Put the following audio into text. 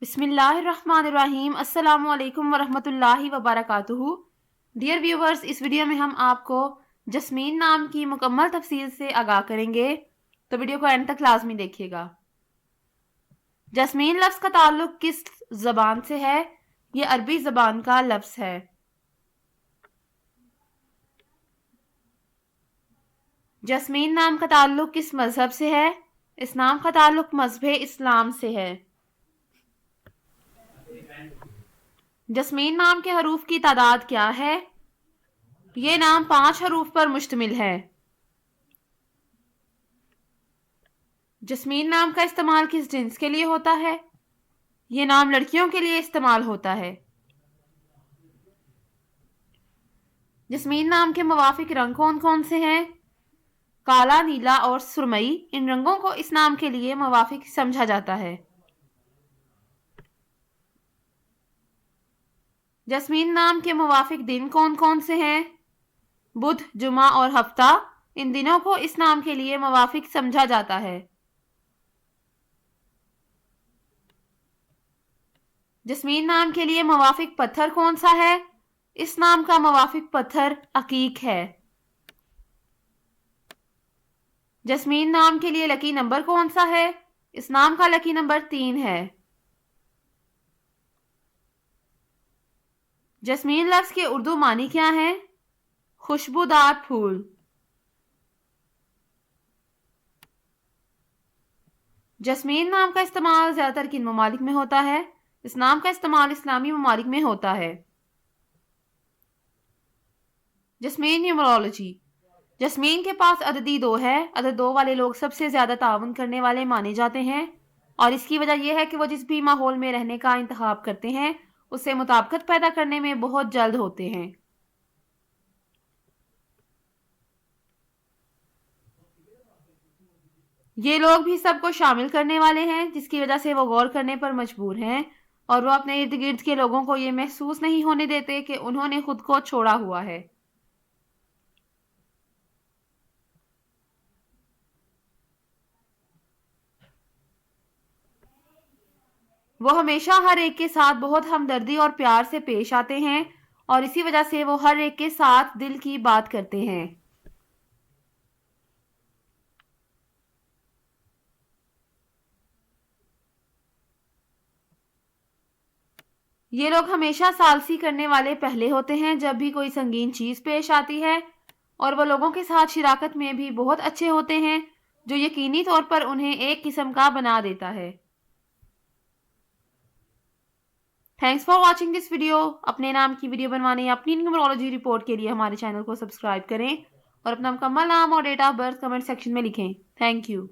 بسم اللہ الرحمن الرحیم۔ السلام علیکم ورحمۃ اللہ وبرکاتہ۔ ڈیئر ویورز، اس ویڈیو میں ہم آپ کو جسمین نام کی مکمل تفصیل سے آگاہ کریں گے، تو ویڈیو کو اینڈ تک لازمی دیکھیے گا۔ جسمین لفظ کا تعلق کس زبان سے ہے؟ یہ عربی زبان کا لفظ ہے۔ جسمین نام کا تعلق کس مذہب سے ہے؟ اس نام کا تعلق مذہب اسلام سے ہے۔ جسمین نام کے حروف کی تعداد کیا ہے؟ یہ نام 5 حروف پر مشتمل ہے۔ جسمین نام کا استعمال کس جنس کے لیے ہوتا ہے؟ یہ نام لڑکیوں کے لیے استعمال ہوتا ہے۔ جسمین نام کے موافق رنگ کون کون سے ہیں؟ کالا، نیلا اور سرمئی، ان رنگوں کو اس نام کے لیے موافق سمجھا جاتا ہے۔ جسمین نام کے موافق دن کون کون سے ہیں؟ بدھ، جمعہ اور ہفتہ، ان دنوں کو اس نام کے لیے موافق سمجھا جاتا ہے۔ جسمین نام کے لیے موافق پتھر کون سا ہے؟ اس نام کا موافق پتھر عقیق ہے۔ جسمین نام کے لیے لکی نمبر کون سا ہے؟ اس نام کا لکی نمبر 3 ہے۔ جسمین لفظ کے اردو معنی کیا ہیں؟ خوشبودار پھول۔ جسمین نام کا استعمال زیادہ تر کن ممالک میں ہوتا ہے؟ اس نام کا استعمال اسلامی ممالک میں ہوتا ہے۔ جسمین نیومرولوجی۔ جسمین کے پاس عددی 2 ہے۔ عدد 2 والے لوگ سب سے زیادہ تعاون کرنے والے مانے جاتے ہیں، اور اس کی وجہ یہ ہے کہ وہ جس بھی ماحول میں رہنے کا انتخاب کرتے ہیں اس سے مطابقت پیدا کرنے میں بہت جلد ہوتے ہیں۔ یہ لوگ بھی سب کو شامل کرنے والے ہیں، جس کی وجہ سے وہ غور کرنے پر مجبور ہیں، اور وہ اپنے ارد گرد کے لوگوں کو یہ محسوس نہیں ہونے دیتے کہ انہوں نے خود کو چھوڑا ہوا ہے۔ وہ ہمیشہ ہر ایک کے ساتھ بہت ہمدردی اور پیار سے پیش آتے ہیں، اور اسی وجہ سے وہ ہر ایک کے ساتھ دل کی بات کرتے ہیں۔ یہ لوگ ہمیشہ ثالثی کرنے والے پہلے ہوتے ہیں جب بھی کوئی سنگین چیز پیش آتی ہے، اور وہ لوگوں کے ساتھ شراکت میں بھی بہت اچھے ہوتے ہیں، جو یقینی طور پر انہیں ایک قسم کا بنا دیتا ہے۔ Thanks for watching this video. اپنے نام کی ویڈیو بنوانے یا اپنی نیومرولوجی رپورٹ کے لیے ہمارے چینل کو سبسکرائب کریں، اور اپنا مکمل نام اور date of birth comment section میں لکھیں۔ Thank you.